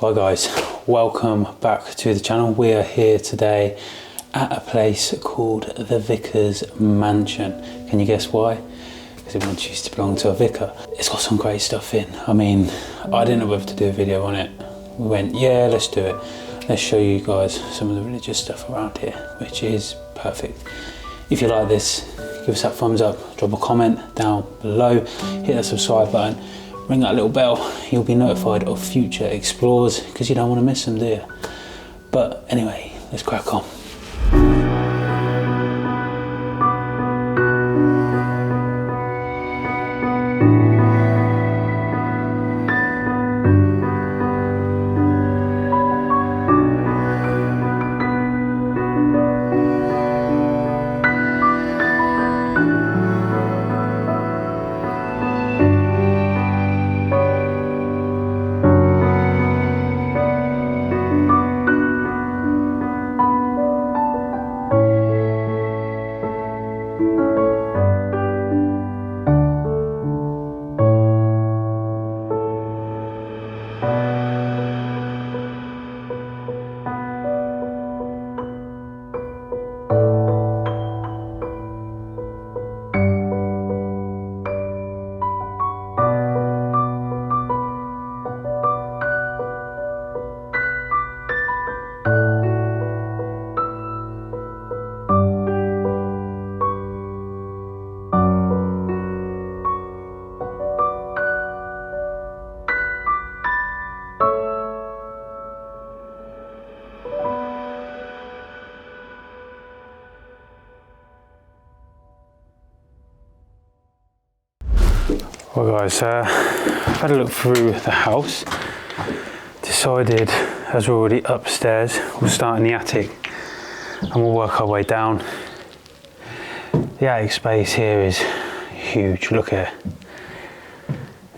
Well guys, welcome back to the channel. We are here today at a place called the Vicar's Mansion. Can you guess why? Because it once used to belong to a vicar. It's got some great stuff in. I mean, I didn't know whether to do a video on it. We went, yeah, let's do it. Let's show you guys some of the religious stuff around here, which is perfect. If you like this, give us that thumbs up, drop a comment down below, hit that subscribe button, ring that little bell. You'll be notified of future explores because you don't want to miss them, do you? But anyway, let's crack on. Well guys, I've had a look through the house, decided as we're already upstairs, we'll start in the attic and we'll work our way down. The attic space here is huge, look here.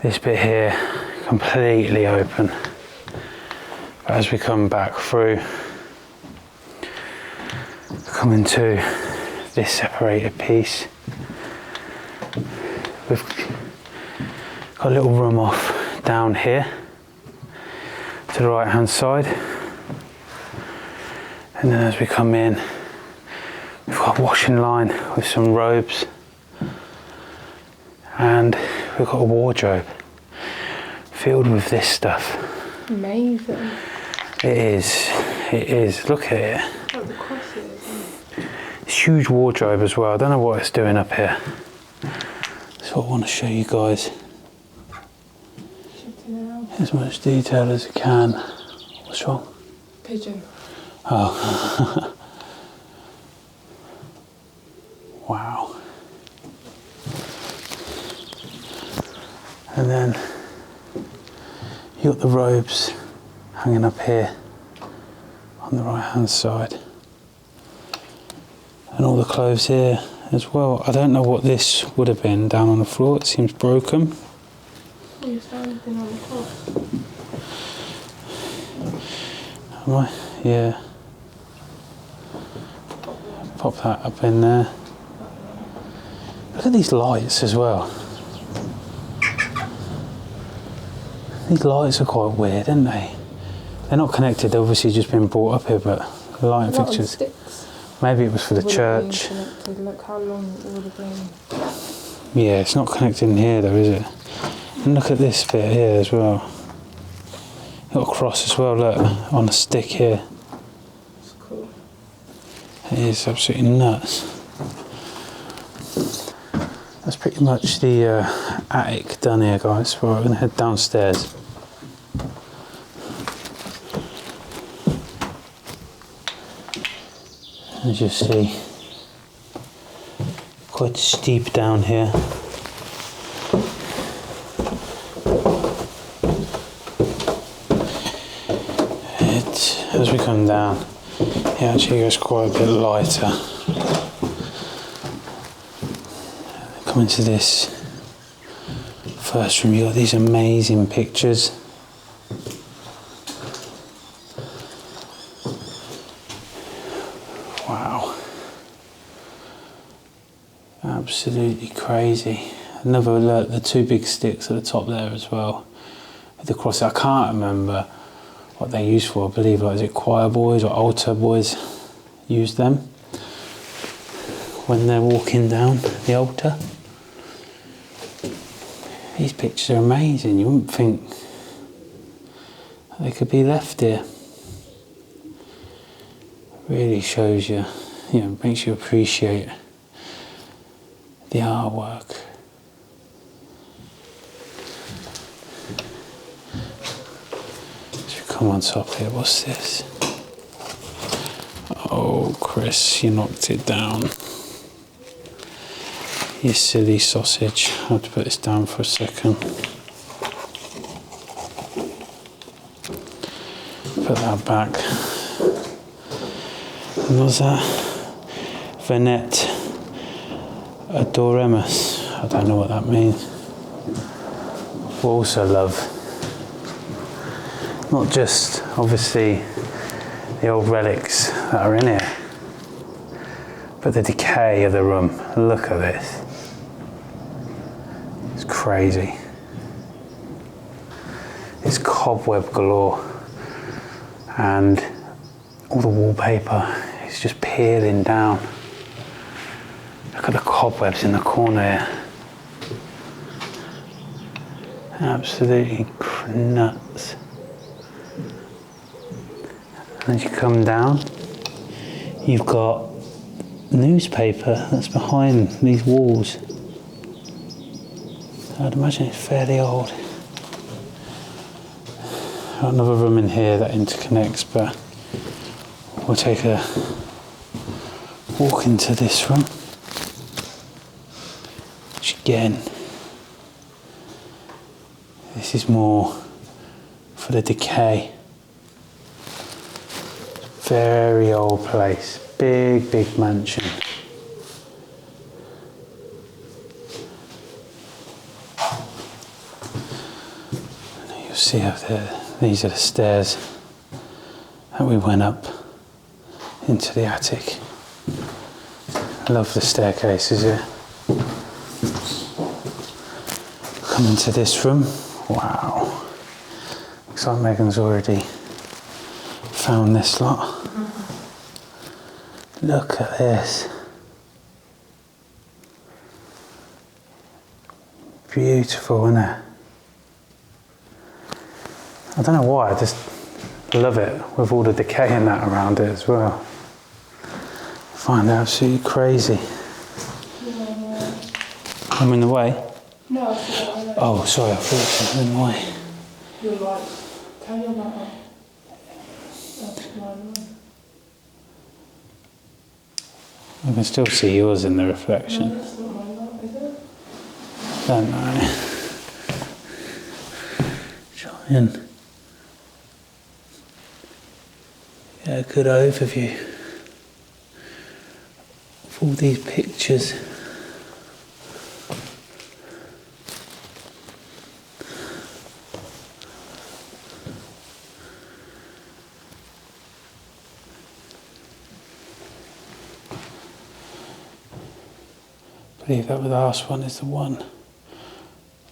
This bit here, completely open. But as we come back through, come into this separated piece. We've got a little room off down here to the right hand side, and then as we come in we've got a washing line with some robes, and we've got a wardrobe filled with this stuff. Amazing. It is, look at it. Oh, the crosses, isn't it? It's a huge wardrobe as well. I don't know what it's doing up here, so I want to show you guys as much detail as I can. What's wrong? Pigeon. Oh. Wow. And then you got the robes hanging up here on the right hand side, and all the clothes here as well. I don't know what this would have been down on the floor. It seems broken. You found been on the floor. Am I? Yeah. Pop that up in there. Look at these lights as well. These lights are quite weird, aren't they? They're not connected, they've obviously just been brought up here, but the light fixtures. Sticks. Maybe it was for the church. Look how long it would have been. Yeah, it's not connected in here though, is it? And look at this bit here as well. Got a cross as well, look, on a stick here. That's cool. It is absolutely nuts. That's pretty much the attic done here, guys. Right, we're going to head downstairs. As you see, quite steep down here. As we come down, it actually goes quite a bit lighter. Come into this first room, you've got these amazing pictures. Wow. Absolutely crazy. Another alert, the two big sticks at the top there as well. The cross, I can't remember what they're used for. I believe, like, is it choir boys or altar boys use them when they're walking down the altar. These pictures are amazing. You wouldn't think they could be left here. Really shows you, you know, makes you appreciate the artwork. So come on top here, what's this? Oh, Chris, you knocked it down. You silly sausage. I have to put this down for a second. Put that back. And what's that? Venet Adoremus. I don't know what that means. We also love not just, obviously, the old relics that are in here, but the decay of the room. Look at this. It's crazy. It's cobweb galore, and all the wallpaper is just peeling down. Look at the cobwebs in the corner here. Absolutely nuts. And as you come down, you've got newspaper that's behind these walls. I'd imagine it's fairly old. Got another room in here that interconnects, but we'll take a walk into this room. Which again, this is more for the decay. Very old place, big mansion. You'll see up there, these are the stairs that we went up into the attic. I love the staircases here. Come into this room. Wow. Looks like Megan's already found this lot. Look at this. Beautiful, isn't it? I don't know why, I just love it with all the decay and that around it as well. I find it absolutely crazy. Yeah. I'm in the way? No, I forgot. Oh, sorry, I thought you were in the way. You're right. Carry on that one. That's my one. I can still see yours in the reflection. No, that's not my one, is it? Don't know. Try and get a good overview of all these pictures. I believe that the last one is the one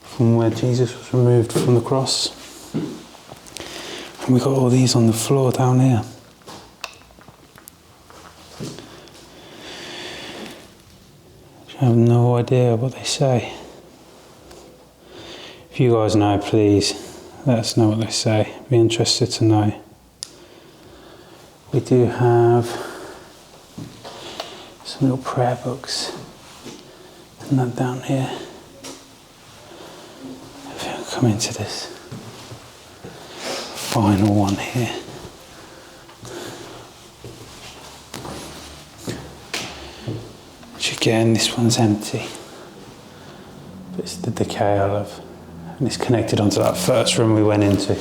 from where Jesus was removed from the cross. And we got all these on the floor down here. I have no idea what they say. If you guys know, please let us know what they say. Be interested to know. We do have some little prayer books and that down here. If you come into this final one here. Which again, this one's empty. But it's the decay I love. And it's connected onto that first room we went into.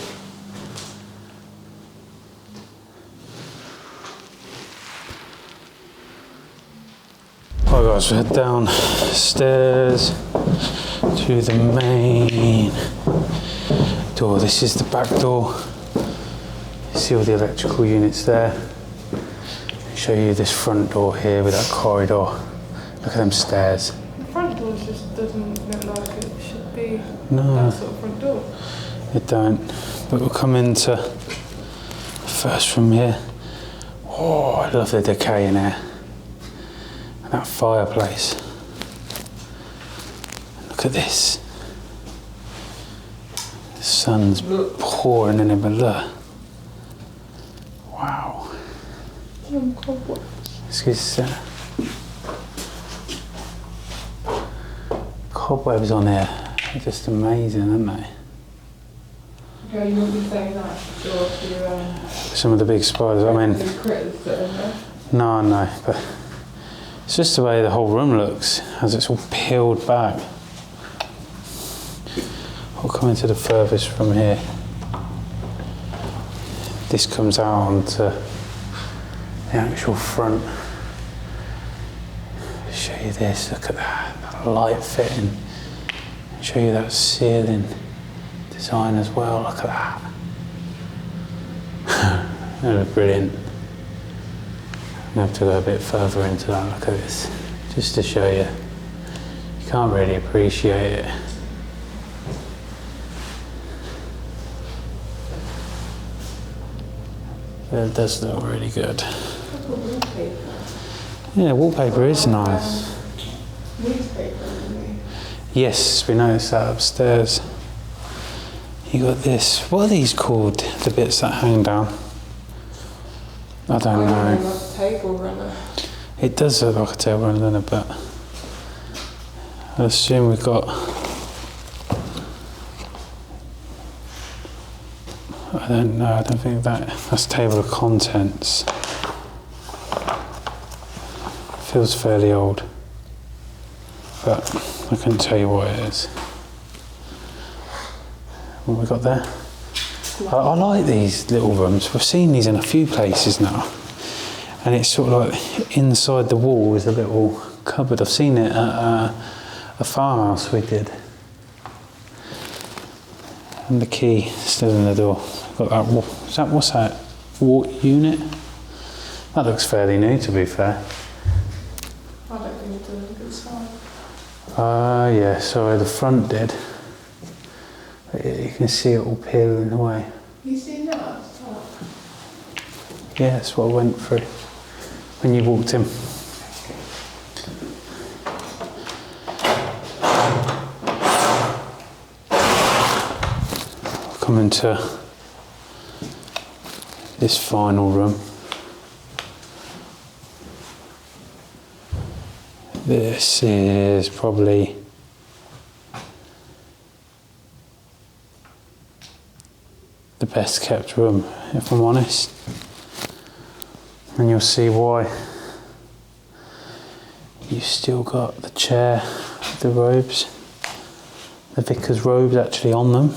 Right guys, we head downstairs to the main door. This is the back door. You see all the electrical units there. I'll show you this front door here with that corridor. Look at them stairs. The front door just doesn't look like it should be No. that sort of front door. It don't. But we'll come into First from here. Oh, I love the decay in here. And that fireplace. Look at this. The sun's pouring in it, but look. Wow. Excuse me. Cobwebs on here are just amazing, aren't they? Okay, you wouldn't be saying that for your Some of the big spiders, I mean. critters that are in there. No, but it's just the way the whole room looks as it's all peeled back. I'll come into the furthest from here. This comes out onto the actual front. Show you this, look at that light fitting. Show you that ceiling design as well, look at that. That looks brilliant. I have to go a bit further into that, look at this. Just to show you. You can't really appreciate it. It does look really good. Yeah, wallpaper is nice. Newspaper, isn't it? Yes, we noticed that upstairs. You got this. What are these called? The bits that hang down? I don't know. Like a table runner. It does look like a table runner, but I assume we've got. I don't know. I don't think that's table of contents. Feels fairly old, but I couldn't tell you what it is. What have we got there? I like these little rooms. We've seen these in a few places now, and it's sort of like inside the wall is a little cupboard. I've seen it at a farmhouse we did, and the key still in the door. Got that. What's that? Water unit? That looks fairly new, to be fair. I don't think it does a good sign. Yeah, sorry, the front did. But you can see it all peeling away. You seen that at the top? Yeah, that's what I went through when you walked in. I'll come into this final room. This is probably the best kept room, if I'm honest. And you'll see why. You've still got the chair, the robes, the vicar's robes actually on them.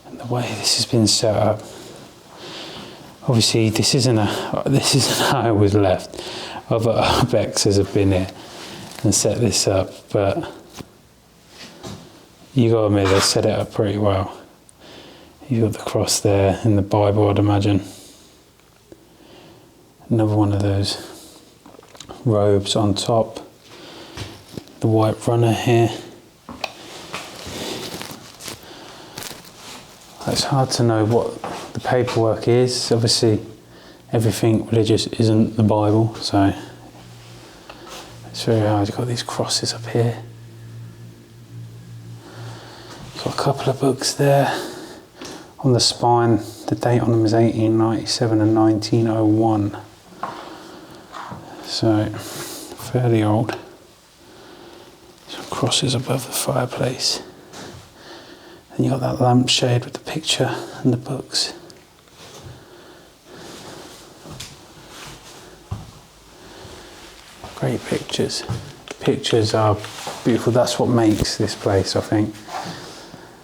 And the way this has been set up. Obviously, this isn't how it was left. Other Bexers have been here and set this up, but you got to admit they set it up pretty well. You've got the cross there in the Bible, I'd imagine. Another one of those robes on top. The white runner here. It's hard to know what the paperwork is. Obviously, everything religious isn't the Bible, so it's very hard. You've got these crosses up here. You've got a couple of books there. On the spine, the date on them is 1897 and 1901. So, fairly old. Some crosses above the fireplace. And you've got that lampshade with the picture and the books. Great pictures. The pictures are beautiful. That's what makes this place, I think.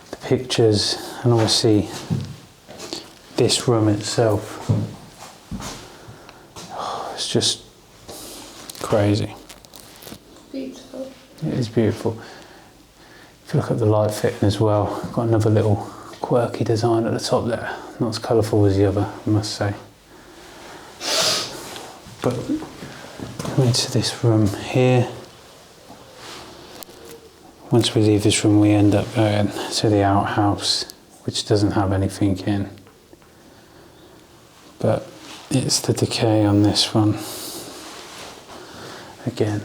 The pictures, and obviously this room itself. Oh, it's just crazy. Beautiful. It is beautiful. If you look at the light fitting as well, got another little quirky design at the top there. Not as colourful as the other, I must say. But coming into this room here, once we leave this room we end up going to the outhouse, which doesn't have anything in. But it's the decay on this one again.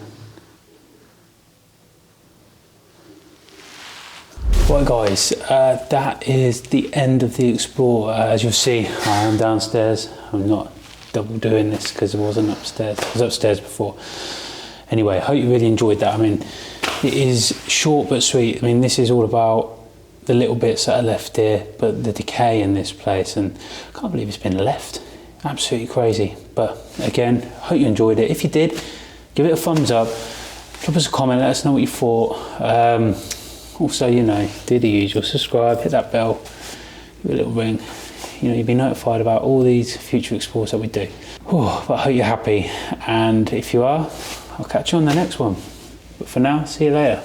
Right guys, that is the end of the explore. As you'll see, I am downstairs. I'm not double doing this because I wasn't upstairs. I was upstairs before. Anyway, I hope you really enjoyed that. I mean, it is short but sweet. I mean, this is all about the little bits that are left here, but the decay in this place, and I can't believe it's been left. Absolutely crazy. But again, hope you enjoyed it. If you did, give it a thumbs up, drop us a comment, let us know what you thought. Also, you know, do the usual, subscribe, hit that bell, give it a little ring. You know, you'll be notified about all these future explores that we do. But I hope you're happy, and if you are, I'll catch you on the next one. But for now, see you later.